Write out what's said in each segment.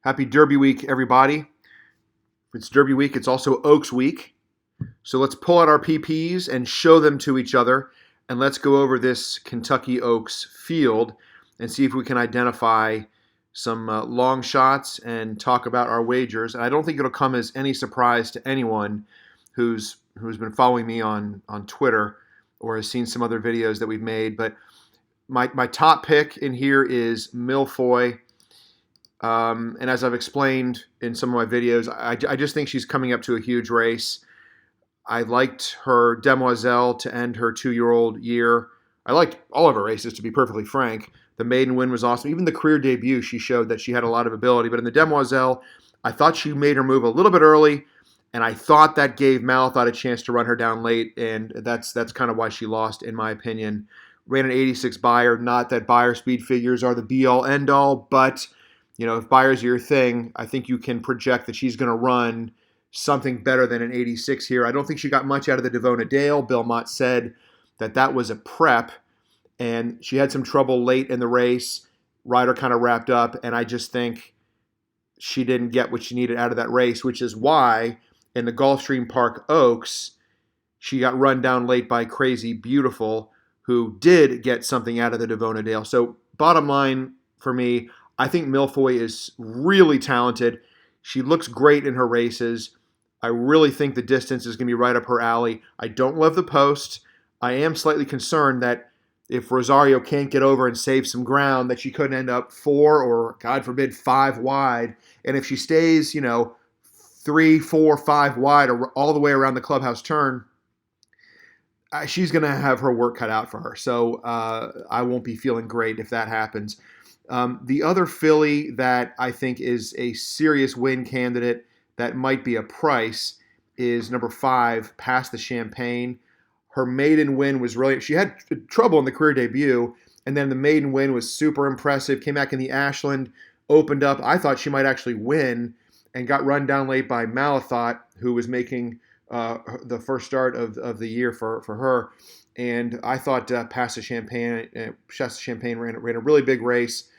Happy Derby Week, everybody. If it's Derby Week, it's also Oaks Week. So let's pull out our PPs and show them to each other. And let's go over this Kentucky Oaks field and see if we can identify some long shots and talk about our wagers. And I don't think it'll come as any surprise to anyone who's been following me on Twitter or has seen some other videos that we've made. But my top pick in here is Milfoy. And as I've explained in some of my videos, I just think she's coming up to a huge race. I liked her Demoiselle to end her 2-year-old year. I liked all of her races, to be perfectly frank. The maiden win was awesome. Even the career debut, she showed that she had a lot of ability. But in the Demoiselle, I thought she made her move a little bit early, and I thought that gave Malathot a chance to run her down late, and that's kind of why she lost, in my opinion. Ran an 86 Beyer. Not that Beyer speed figures are the be-all, end-all, but if Beyer's your thing, I think you can project that she's going to run something better than an 86 here. I don't think she got much out of the Devona Dale. Bill Mott said that was a prep, and she had some trouble late in the race. Rider kind of wrapped up, and I just think she didn't get what she needed out of that race, which is why in the Gulfstream Park Oaks, she got run down late by Crazy Beautiful, who did get something out of the Devona Dale. So bottom line for me, I think Milfoy is really talented. She looks great in her races. I really think the distance is going to be right up her alley. I don't love the post. I am slightly concerned that if Rosario can't get over and save some ground, that she could end up 4 or, God forbid, 5 wide. And if she stays, 3, 4, 5 wide or all the way around the clubhouse turn, she's going to have her work cut out for her. So I won't be feeling great if that happens. The other filly that I think is a serious win candidate that might be a price is number 5, Past the Champagne. Her maiden win was really, she had trouble in the career debut, and then the maiden win was super impressive. Came back in the Ashland, opened up. I thought she might actually win and got run down late by Malathot, who was making the first start of the year for her. And I thought Past the Champagne ran a really big race.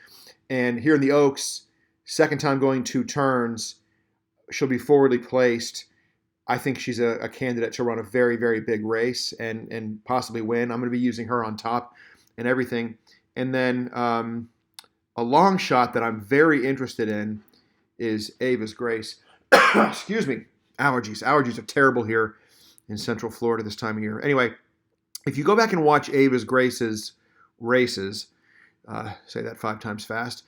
And here in the Oaks, second time going 2 turns, she'll be forwardly placed. I think she's a candidate to run a very, very big race and possibly win. I'm going to be using her on top and everything. And then a long shot that I'm very interested in is Ava's Grace. Excuse me. Allergies. Allergies are terrible here in Central Florida this time of year. Anyway, if you go back and watch Ava's Grace's races, say that 5 times fast,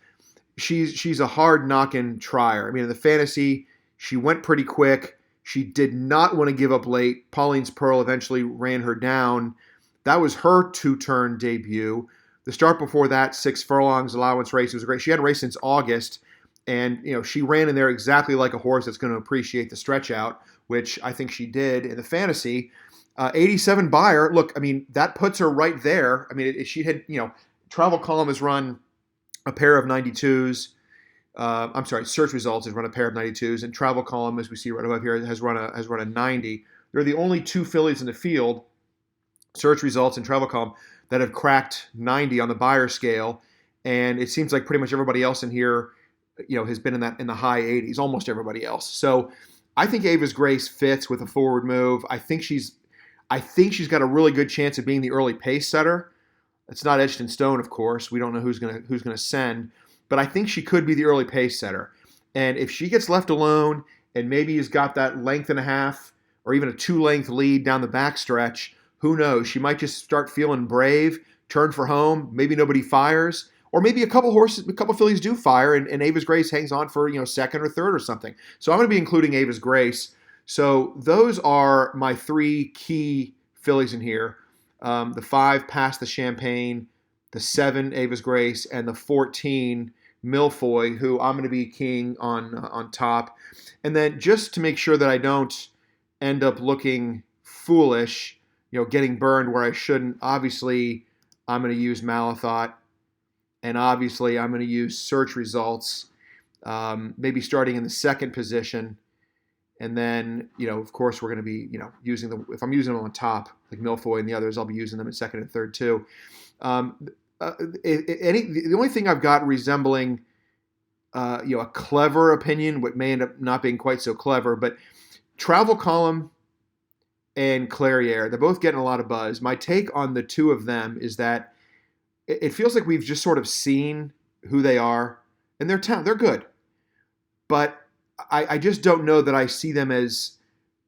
she's a hard knock-in trier. I mean, in the fantasy, she went pretty quick. She did not want to give up late. Pauline's Pearl eventually ran her down. That was her 2-turn debut. The start before that, 6 furlongs allowance race, was great. She hadn't raced since August, and she ran in there exactly like a horse that's going to appreciate the stretch out, which I think she did in the fantasy. 87 Beyer, look, I mean, that puts her right there. I mean, she had, Travel Column has run a pair of 92s. Search Results has run a pair of 92s, and Travel Column, as we see right above here, has run a 90. They're the only 2 fillies in the field, Search Results and Travel Column, that have cracked 90 on the Beyer scale. And it seems like pretty much everybody else in here, has been in the high 80s, almost everybody else. So I think Ava's Grace fits with a forward move. I think she's got a really good chance of being the early pace setter. It's not etched in stone, of course. We don't know who's gonna send, but I think she could be the early pace setter. And if she gets left alone and maybe has got that length and a half or even a 2-length lead down the backstretch, who knows? She might just start feeling brave, turn for home. Maybe nobody fires, or maybe a couple fillies do fire, and Ava's Grace hangs on for second or third or something. So I'm going to be including Ava's Grace. So those are my 3 key fillies in here. The 5, Past the Champagne, the 7, Ava's Grace, and the 14, Milfoy, who I'm going to be keying on top. And then just to make sure that I don't end up looking foolish, getting burned where I shouldn't, obviously I'm going to use Malathot, and obviously I'm going to use Search Results, maybe starting in the second position. And then, of course, we're going to be, using them. If I'm using them on top, like Milfoy and the others, I'll be using them in second and third too. The only thing I've got resembling a clever opinion, what may end up not being quite so clever, but Travel Column and Clairiere, they're both getting a lot of buzz. My take on the two of them is that it feels like we've just sort of seen who they are, and they're good, but I just don't know that I see them as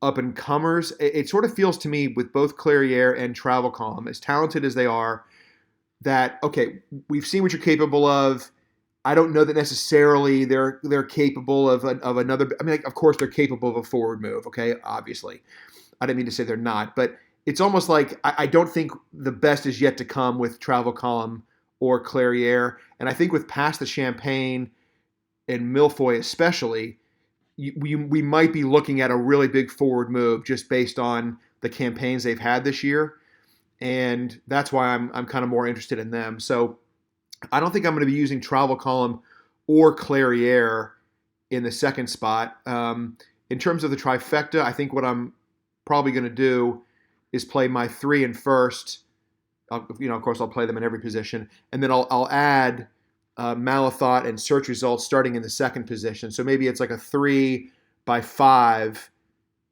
up and comers. It sort of feels to me with both Clairiere and Travel Column, as talented as they are, that okay, we've seen what you're capable of. I don't know that necessarily they're capable of another. I mean, like, of course, they're capable of a forward move. Okay, obviously, I didn't mean to say they're not, but it's almost like I don't think the best is yet to come with Travel Column or Clairiere, and I think with Past the Champagne and Milfoy especially, we might be looking at a really big forward move just based on the campaigns they've had this year, and that's why I'm kind of more interested in them. So I don't think I'm going to be using Travel Column or Clairiere in the second spot. In terms of the trifecta, I think what I'm probably going to do is play my three in first. Of course, I'll play them in every position, and then I'll add Malathaat and search results starting in the second position. So maybe it's like a 3 by five,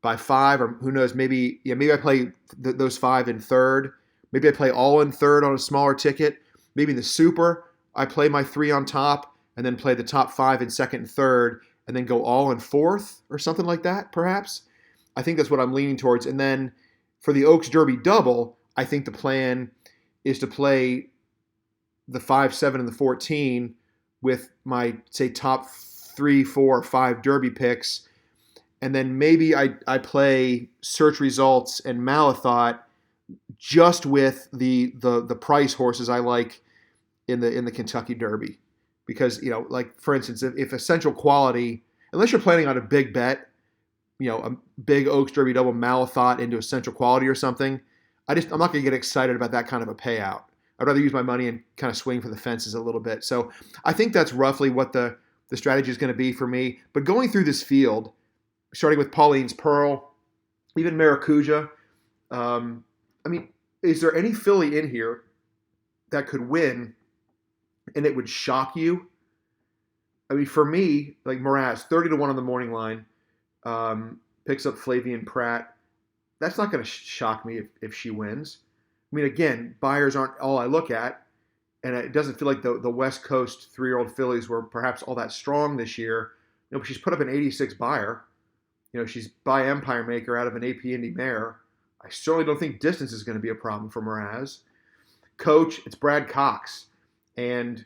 or who knows? Maybe I play those five in third. Maybe I play all in third on a smaller ticket. Maybe in the super, I play my three on top and then play the top five in second and third, and then go all in fourth or something like that. Perhaps I think that's what I'm leaning towards. And then for the Oaks Derby double, I think the plan is to play the 5, 7, and the 14 with my, say, top 3, 4, or 5 Derby picks. And then maybe I play search results and Malathaat just with the price horses I like in the Kentucky Derby. Because, like for instance, if Essential Quality, unless you're planning on a big bet, a big Oaks Derby double Malathaat into Essential Quality or something, I'm not going to get excited about that kind of a payout. I'd rather use my money and kind of swing for the fences a little bit. So I think that's roughly what the strategy is going to be for me. But going through this field, starting with Pauline's Pearl, even Maracuja, is there any filly in here that could win and it would shock you? I mean, for me, like Mraz, 30-1 on the morning line, picks up Flavian Pratt. That's not going to shock me if she wins. I mean, again, buyers aren't all I look at, and it doesn't feel like the West Coast 3-year-old fillies were perhaps all that strong this year. But she's put up an 86 buyer. She's by Empire Maker out of an AP Indy mare. I certainly don't think distance is going to be a problem for Mraz. Coach, it's Brad Cox, and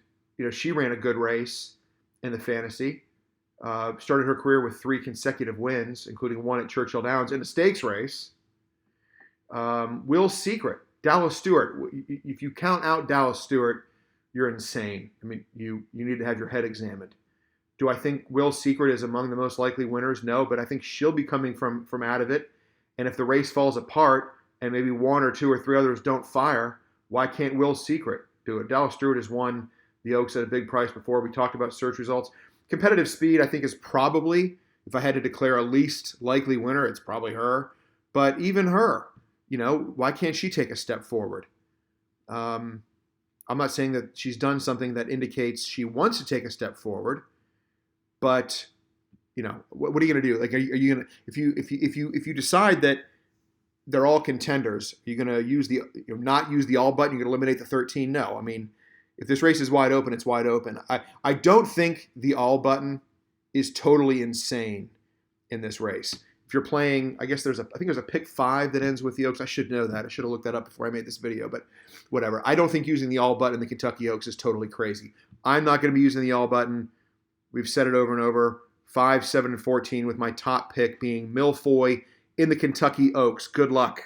she ran a good race in the fantasy. Started her career with 3 consecutive wins, including one at Churchill Downs in a stakes race. Will Secret, Dallas Stewart. If you count out Dallas Stewart, you're insane. I mean, you need to have your head examined. Do I think Will Secret is among the most likely winners? No, but I think she'll be coming from out of it. And if the race falls apart and maybe 1 or 2 or 3 others don't fire, why can't Will Secret do it? Dallas Stewart has won the Oaks at a big price before. We talked about search results. Competitive Speed, I think, is probably, if I had to declare a least likely winner, it's probably her. But even her, why can't she take a step forward? I'm not saying that she's done something that indicates she wants to take a step forward, but what are you going to do? Like, are you going to, if you decide that they're all contenders, are you going to use not use the all button? You're going to eliminate the 13? No. I mean, if this race is wide open, it's wide open. I don't think the all button is totally insane in this race. If you're playing, I guess there's a pick 5 that ends with the Oaks. I should know that. I should have looked that up before I made this video, but whatever. I don't think using the all button in the Kentucky Oaks is totally crazy. I'm not going to be using the all button. We've said it over and over. 5, 7, and 14 with my top pick being Milfoy in the Kentucky Oaks. Good luck.